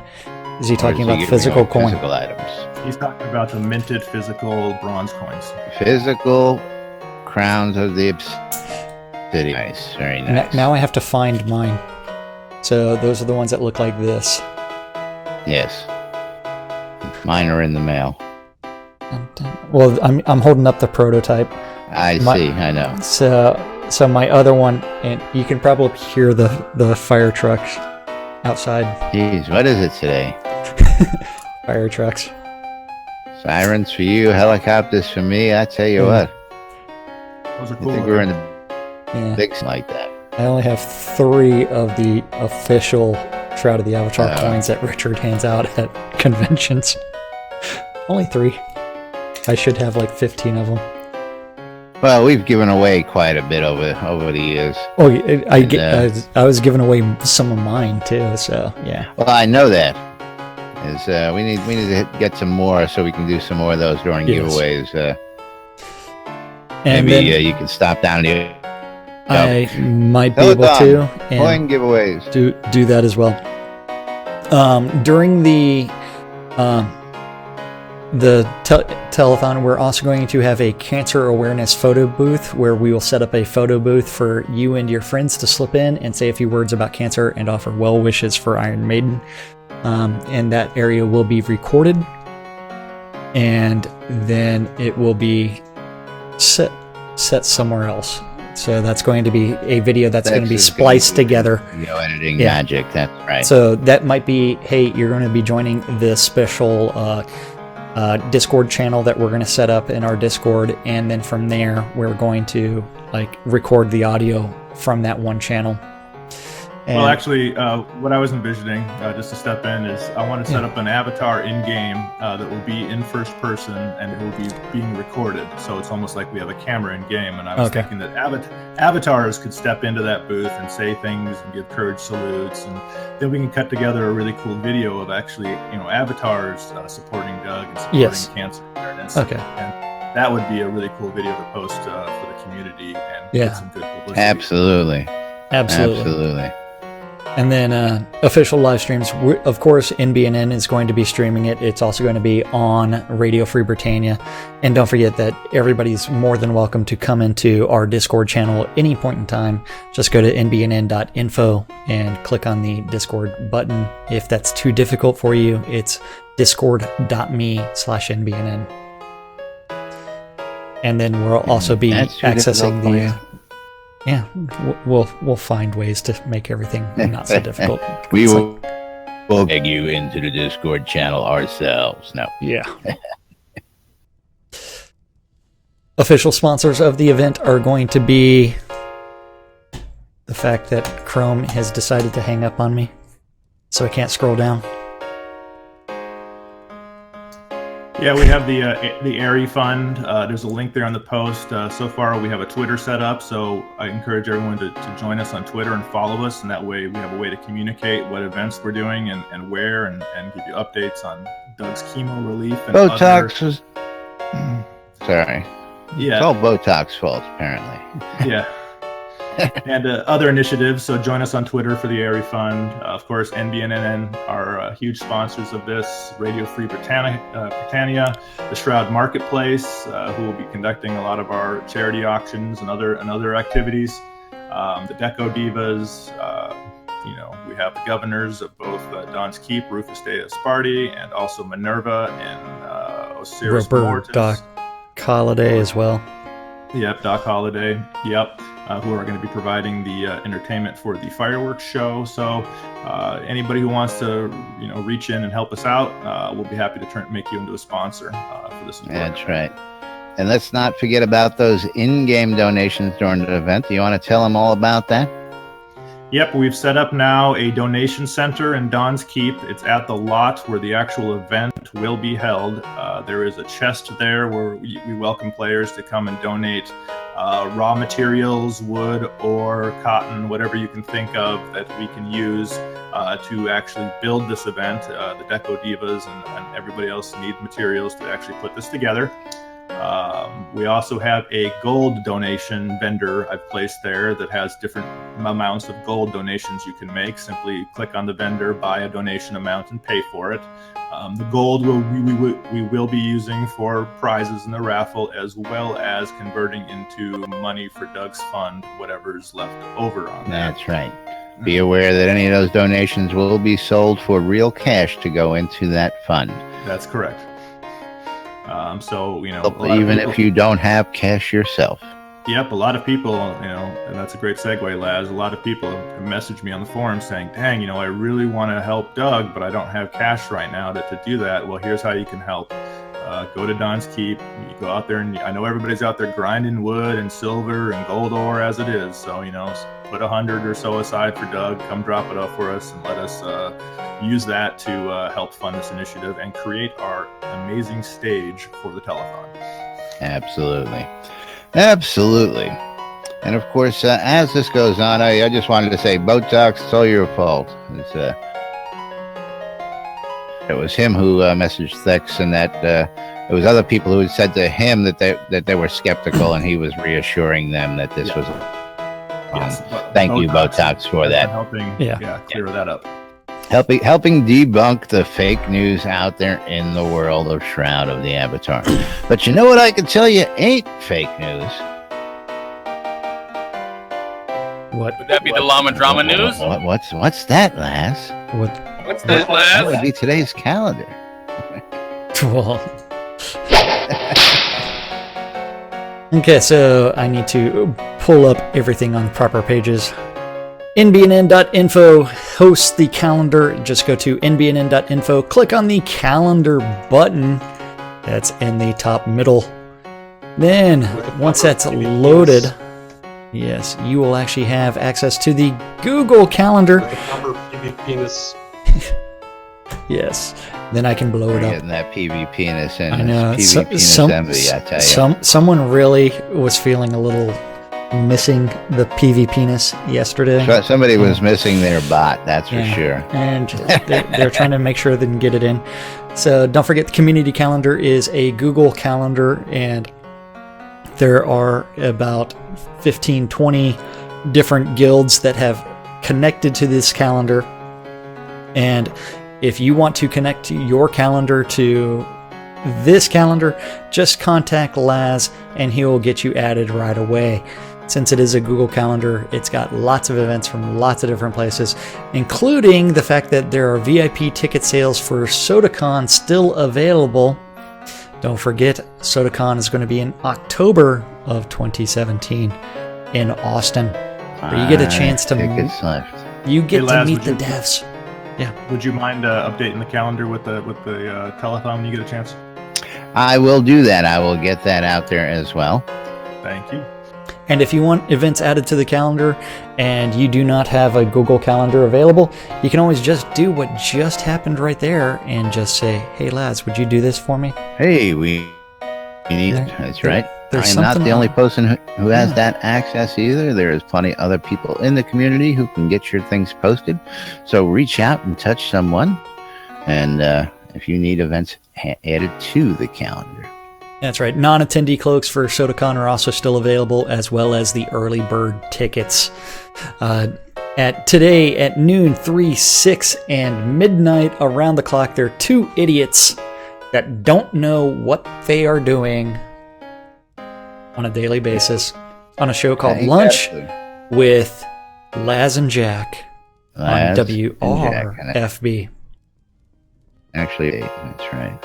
is he talking about the physical coin? Physical items. He's talking about the minted physical bronze coins. Physical Crowns of the Obsidian. Nice, very nice. Now I have to find mine. So those are the ones that look like this. Yes. Mine are in the mail. Well, I'm holding up the prototype. I see, I know. So my other one, and you can probably hear the fire trucks outside. Jeez, what is it today? Fire trucks. Sirens for you, helicopters for me. I tell you what. Those are I cool. think we're in the big like that. I only have 3 of the official Shroud of the Avatar coins that Richard hands out at conventions. Only 3. I should have like 15 of them. Well, we've given away quite a bit over the years. Oh, I was giving away some of mine too. So yeah. Well, I know that. We need to get some more so we can do some more of those during giveaways. And maybe you can stop down here. I might be able to coin giveaways. Do that as well. During the telethon, we're also going to have a cancer awareness photo booth where we will set up a photo booth for you and your friends to slip in and say a few words about cancer and offer well wishes for Iron Maiden. And that area will be recorded, and then it will be set somewhere else. So that's going to be a video that's going to be spliced together. Editing magic, that's right. So that might be, hey, you're going to be joining this special Discord channel that we're going to set up in our Discord, and then from there we're going to record the audio from that one channel. And well, actually, what I was envisioning, just to step in, is I want to set up an avatar in-game that will be in first person, and it will be being recorded. So it's almost like we have a camera in-game. And I was thinking that avatars could step into that booth and say things and give courage salutes. And then we can cut together a really cool video of actually, avatars supporting Doug and supporting cancer awareness. Okay. And that would be a really cool video to post for the community and get some good publicity. Absolutely. And then official live streams. Of course, NBNN is going to be streaming it. It's also going to be on Radio Free Britannia. And don't forget that everybody's more than welcome to come into our Discord channel at any point in time. Just go to nbnn.info and click on the Discord button. If that's too difficult for you, it's discord.me/nbnn. And then we'll also be accessing the... Yeah, we'll find ways to make everything not so difficult. We'll beg you into the Discord channel ourselves. No. Yeah. Official sponsors of the event are going to be the fact that Chrome has decided to hang up on me, so I can't scroll down. Yeah, we have the ARI Fund. There's a link there on the post. So far, we have a Twitter set up, so I encourage everyone to join us on Twitter and follow us, and that way we have a way to communicate what events we're doing and where, and give you updates on Doug's chemo relief. And Botox Sorry. Yeah. It's all Botox fault, apparently. Yeah. And other initiatives. So join us on Twitter for the ARI Fund. Of course, NBNNN are huge sponsors of this. Radio Free Britannia, the Shroud Marketplace, who will be conducting a lot of our charity auctions and other activities. The Deco Divas. We have the governors of both Don's Keep, Rufus de Esparti, and also Minerva and Osiris Mortis. Doc Holliday as well. Yep, Doc Holliday. Yep. Who are going to be providing the entertainment for the fireworks show. So anybody who wants to, reach in and help us out, we'll be happy to make you into a sponsor for this event. That's right. And let's not forget about those in-game donations during the event. Do you want to tell them all about that? Yep, we've set up now a donation center in Don's Keep. It's at the lot where the actual event will be held. There is a chest there where we welcome players to come and donate raw materials, wood or cotton, whatever you can think of that we can use to actually build this event. The Deco Divas and everybody else need materials to actually put this together. We also have a gold donation vendor I've placed there that has different amounts of gold donations you can make. Simply click on the vendor, buy a donation amount, and pay for it. The gold we will be using for prizes in the raffle, as well as converting into money for Doug's fund, whatever's left over on that. That's right. Be aware that any of those donations will be sold for real cash to go into that fund. That's correct. Even if you don't have cash yourself. Yep, a lot of people, and that's a great segue, Laz. A lot of people have messaged me on the forum saying, dang, I really want to help Doug, but I don't have cash right now to do that. Well, here's how you can help. Go to Don's Keep. You go out there, and I know everybody's out there grinding wood and silver and gold ore as it is. So, put 100 or so aside for Doug. Come drop it off for us and let us use that to help fund this initiative and create our amazing stage for the telethon. Absolutely. And of course, as this goes on, I just wanted to say, Botox, it's all your fault. It was him who messaged Thex, and that it was other people who had said to him that they were skeptical, and he was reassuring them that this was. Yes, thank you, Botox, for that. Helping, clear that up. Helping debunk the fake news out there in the world of Shroud of the Avatar. But you know what I can tell you ain't fake news? What? Would that be the Llama Drama news? What's that, Laz? What's that, Laz? That would be today's calendar. Well. Okay, so I need to pull up everything on the proper pages. nbnn.info hosts the calendar. Just go to nbnn.info, click on the calendar button. That's in the top middle. Then, once that's loaded, yes, you will actually have access to the Google Calendar. With the proper PV penis. Yes. Then I can blow it up. Getting that PV penis in. I know. PV penis envy, I tell you. Someone really was feeling a little missing the PV penis yesterday. Somebody was missing their bot, that's for sure. And they're trying to make sure they can get it in. So don't forget, the community calendar is a Google Calendar, and there are about 15, 20 different guilds that have connected to this calendar. And if you want to connect your calendar to this calendar, just contact Laz and he will get you added right away. Since it is a Google Calendar, it's got lots of events from lots of different places, including the fact that there are VIP ticket sales for SodaCon still available. Don't forget, SodaCon is going to be in October of 2017 in Austin, where you get a chance to meet the devs. Yeah. Would you mind updating the calendar with the telethon when you get a chance? I will do that. I will get that out there as well. Thank you. And if you want events added to the calendar and you do not have a Google Calendar available, you can always just do what just happened right there and just say, "Hey, Laz, would you do this for me?" Hey, we need. That's right. I am not the only person who has that access either. There is plenty of other people in the community who can get your things posted. So reach out and touch someone. And if you need events added to the calendar, That's right. Non-attendee cloaks for SodaCon are also still available, as well as the early bird tickets. Today at noon, 3, 6, and midnight around the clock, there are two idiots that don't know what they are doing on a daily basis on a show called Lunch with Laz and Jack on WRFB. Actually, that's right.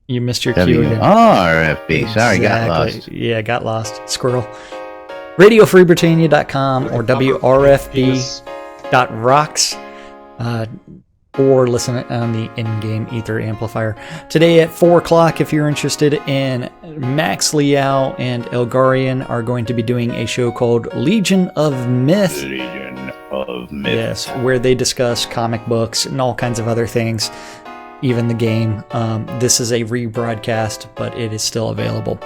You missed your cue again. WRFB. Sorry, got lost. Yeah, got lost. Squirrel. RadioFreeBritannia.com or WRFB.rocks. Or listen on the in-game ether amplifier. Today at 4 o'clock, if you're interested in Max Liao and Elgarian are going to be doing a show called Legion of Myth. Legion of Myth. Yes, where they discuss comic books and all kinds of other things, even the game. This is a rebroadcast, but it is still available.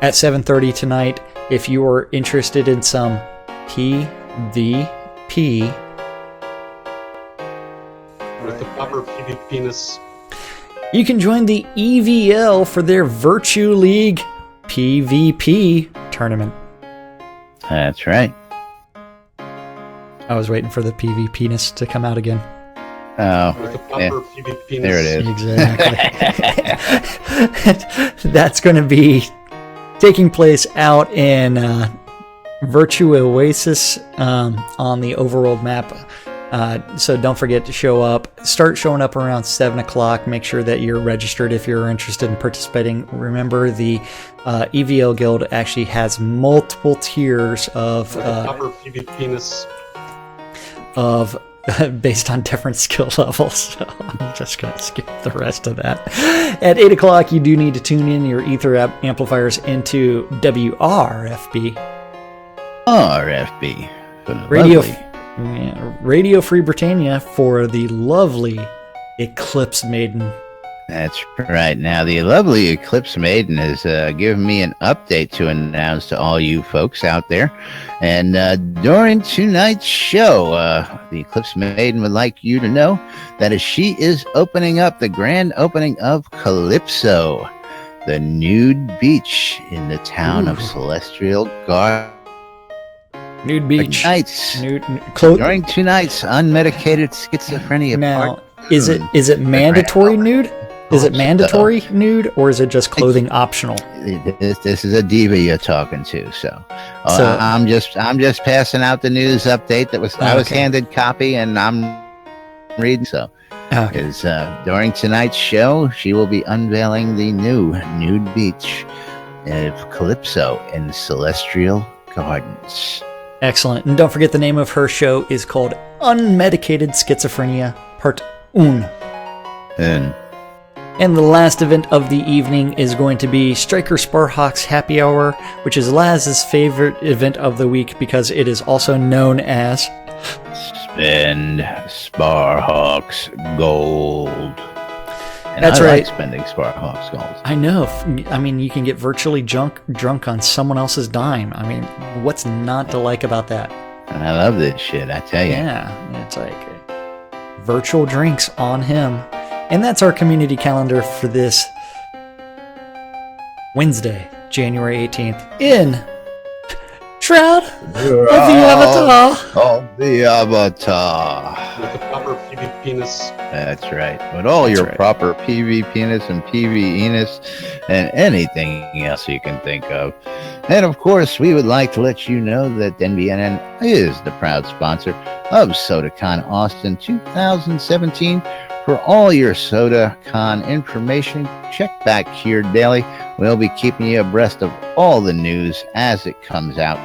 At 7:30 tonight, if you are interested in some PvP, with the proper PvP-ness, you can join the EVL for their Virtue League PvP tournament. That's right. I was waiting for the PvP-ness to come out again. Oh, with the proper PvP-ness. there it is. Exactly. That's going to be taking place out in Virtue Oasis on the overworld map. So don't forget to show up. Start showing up around 7 o'clock. Make sure that you're registered if you're interested in participating. Remember, the EVL Guild actually has multiple tiers of proper PvP-ness. of based on different skill levels. So I'm just going to skip the rest of that. At 8 o'clock, you do need to tune in your ether amplifiers into WRFB. RFB. Radio Free Britannia for the lovely Eclipse Maiden. That's right. Now, the lovely Eclipse Maiden has given me an update to announce to all you folks out there. And during tonight's show, the Eclipse Maiden would like you to know that as she is opening up the grand opening of Calypso, the nude beach in the town of Celestial Garden. Nude beach. Nights. Clo- During tonight's unmedicated schizophrenia now, part. is it mandatory nude? Is it mandatory nude, or is it just clothing optional? This is a diva you're talking to, so I'm just passing out the news update that was I was handed copy and I'm reading. So, because during tonight's show, she will be unveiling the new nude beach of Calypso in Celestial Gardens. Excellent, and don't forget the name of her show is called Unmedicated Schizophrenia Part 1. And the last event of the evening is going to be Striker Sparhawks Happy Hour, which is Laz's favorite event of the week because it is also known as Spend Sparhawks Gold. And that's I right. Like spending Sparhawks Gold. I know. I mean, you can get virtually drunk on someone else's dime. I mean, what's not to like about that? And I love this shit, I tell you. Yeah, it's like virtual drinks on him. And that's our community calendar for this Wednesday, January 18th in Shroud of the Avatar. Of the Avatar. With the proper PvP-ness. That's right. With all your proper PvP-ness and PvE-ness and anything else you can think of. And of course, we would like to let you know that NBNN is the proud sponsor of SodaCon Austin 2017. For all your SodaCon information, check back here daily. We'll be keeping you abreast of all the news as it comes out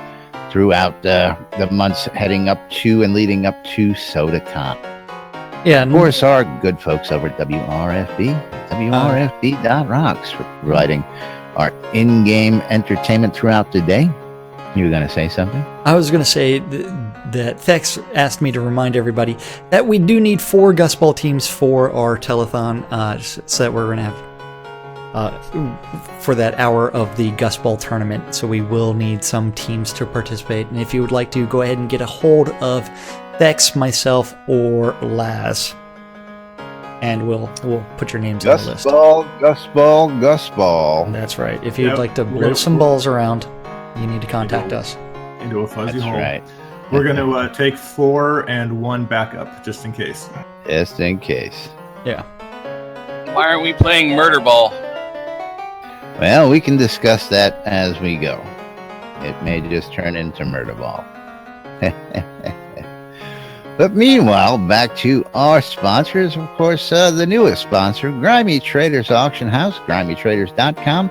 throughout the months heading up to and leading up to SodaCon. Yeah, of course, our good folks over at WRFB, WRFB.rocks, for providing our in-game entertainment throughout the day. You were going to say something? I was going to say that Thex asked me to remind everybody that we do need 4 Gusball teams for our telethon, so that we're going to have for that hour of the Gusball tournament. So we will need some teams to participate. And if you would like to, go ahead and get a hold of Thex, myself, or Laz. and we'll put your names on the list. Gus Ball. That's right. If you'd like to roast some balls around, you need to contact us. Into a fuzzy That's hole. right. We're going to take 4 and 1 backup, just in case. Just in case. Yeah. Why aren't we playing Murder Ball? Well, we can discuss that as we go. It may just turn into Murder Ball. But meanwhile, back to our sponsors. Of course, the newest sponsor, Grimy Traders Auction House, grimytraders.com.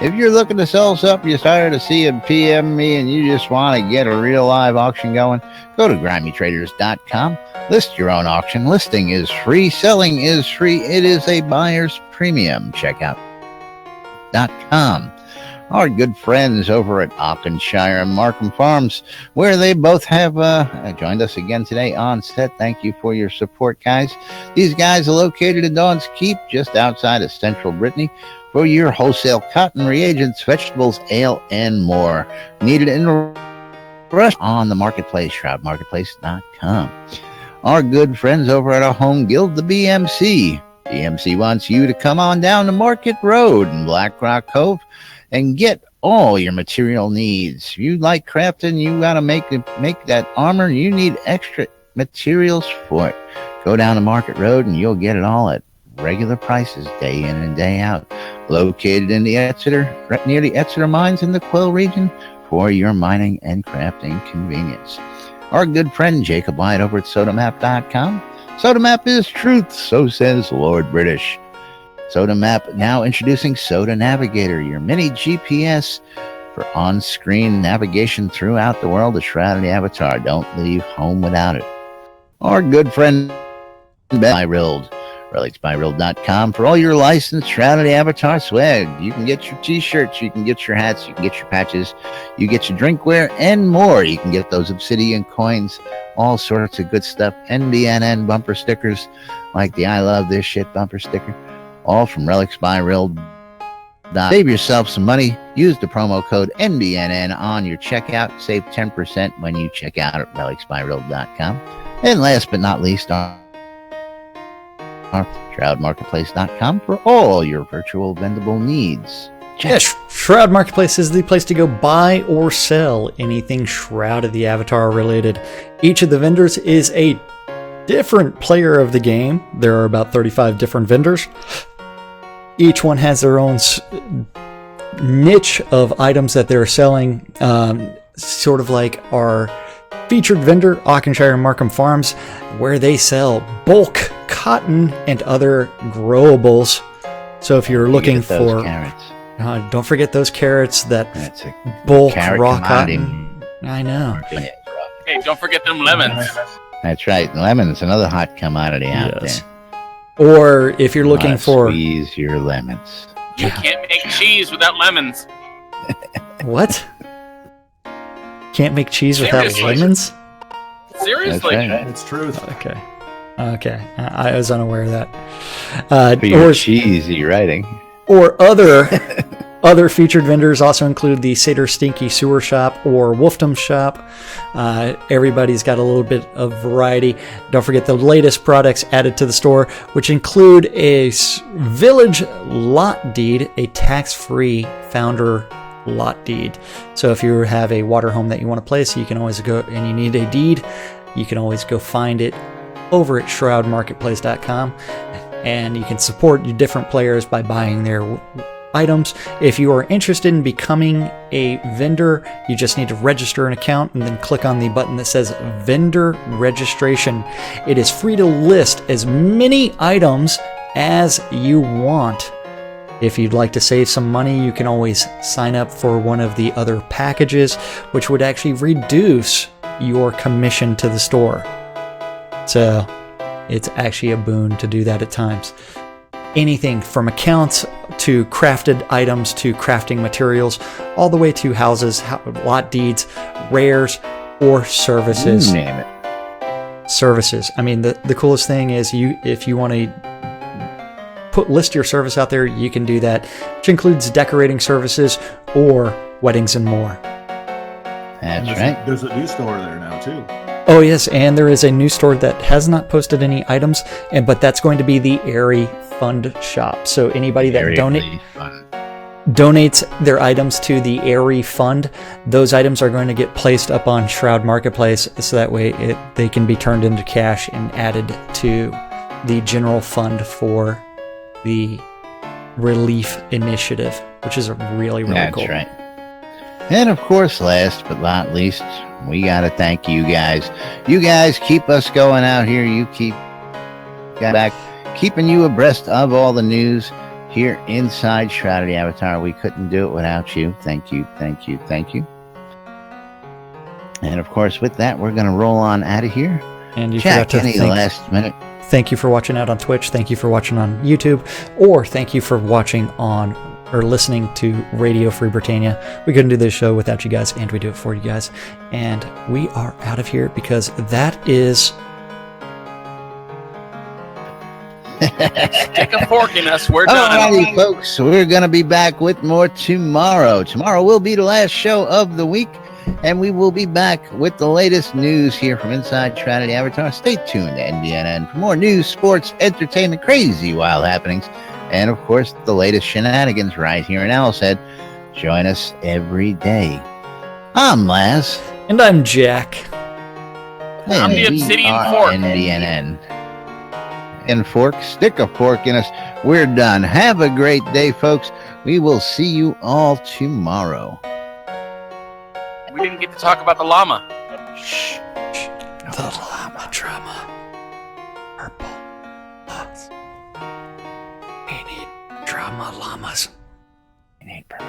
If you're looking to sell something, you started to see a PM me and you just want to get a real live auction going, go to grimytraders.com. List your own auction. Listing is free. Selling is free. It is a buyer's premium. Check out .com. Our good friends over at Auchenshire and Markham Farms, where they both have joined us again today on set. Thank you for your support, guys. These guys are located in Dawn's Keep, just outside of central Brittany, for your wholesale cotton, reagents, vegetables, ale, and more. Needed in rush on the marketplace, shroudmarketplace.com. Our good friends over at our home guild, the BMC. BMC wants you to come on down to Market Road in Black Rock Cove and get all your material needs. If you like crafting, you got to make that armor, you need extra materials for it. Go down to Market Road and you'll get it all at regular prices, day in and day out. Located in the near the Exeter mines in the Quill region for your mining and crafting convenience. Our good friend Jacob White over at sodamap.com. Sodamap is truth, so says Lord British. Sodamap now introducing Soda Navigator, your mini GPS for on-screen navigation throughout the world of Shroud of the Avatar. Don't leave home without it. Our good friend by Rild, relicsbyrild.com for all your licensed Shroud of the Avatar swag. You can get your t-shirts, you can get your hats, you can get your patches, you get your drinkware, and more. You can get those obsidian coins, all sorts of good stuff. NBNN bumper stickers, like the I Love This Shit bumper sticker. All from Relics by Rild. Save yourself some money. Use the promo code NBNN on your checkout. Save 10% when you check out at relicsbyrild.com. And last but not least, our shroudmarketplace.com for all your virtual vendable needs. Yes, Shroud Marketplace is the place to go buy or sell anything Shroud of the Avatar related. Each of the vendors is a different player of the game. There are about 35 different vendors. Each one has their own niche of items that they're selling, sort of like our featured vendor, Auchenshire and Markham Farms, where they sell bulk cotton and other growables. So if you're looking for carrots, don't forget those carrots, that bulk raw cotton. I know. Hey, don't forget them lemons. That's right. Lemons, another hot commodity out there. Or if you're looking for... Squeeze your lemons. You can't make cheese without lemons. What? Can't make cheese Seriously. without lemons? Seriously? That's right. It's truth. Okay. I was unaware of that. For your cheesy writing. Or other featured vendors also include the Seder Stinky Sewer Shop or Wolfdom Shop. Everybody's got a little bit of variety. Don't forget the latest products added to the store, which include a village lot deed, a tax-free founder lot deed. So if you have a water home that you want to place, you can always go, and you need a deed, you can always go find it over at shroudmarketplace.com, and you can support your different players by buying their items. If you are interested in becoming a vendor, you just need to register an account and then click on the button that says vendor registration. It is free to list as many items as you want. If you'd like to save some money, you can always sign up for one of the other packages, which would actually reduce your commission to the store. So it's actually a boon to do that at times. Anything from accounts to crafted items to crafting materials, all the way to houses, lot deeds, rares, or services. You name it. Services. I mean, the coolest thing is if you want to list your service out there, you can do that, which includes decorating services or weddings and more. That's right. There's a new store there now too. Oh yes, and there is a new store that has not posted any items, but that's going to be the Airy Fund Shop. So anybody that donates their items to the Airy Fund, those items are going to get placed up on Shroud Marketplace, so that way they can be turned into cash and added to the general fund for the relief initiative, which is really cool. That's right. And of course, last but not least, we got to thank you guys. You guys keep us going out here. You keep keeping you abreast of all the news here inside Shroud of the Avatar. We couldn't do it without you. Thank you, thank you, thank you. And of course, with that, we're going to roll on out of here. And you Jack, any last minute? Thank you for watching out on Twitch. Thank you for watching on YouTube, or thank you for watching on or listening to Radio Free Britannia. We couldn't do this show without you guys, and we do it for you guys. And we are out of here because that is... Stick a fork in us. We're done. Alrighty, folks. We're going to be back with more tomorrow. Tomorrow will be the last show of the week, and we will be back with the latest news here from inside Shroud of the Avatar. Stay tuned to NBNN for more news, sports, entertainment, crazy, wild happenings, and, of course, the latest shenanigans right here in Owl's Head. Join us every day. I'm Laz. And I'm Jack. And I'm the Obsidian Fork. NBNN. And fork, stick a fork in us. We're done. Have a great day, folks. We will see you all tomorrow. We didn't get to talk about the llama. Shh. The llama drama. Purple. We need drama llamas. We need purple.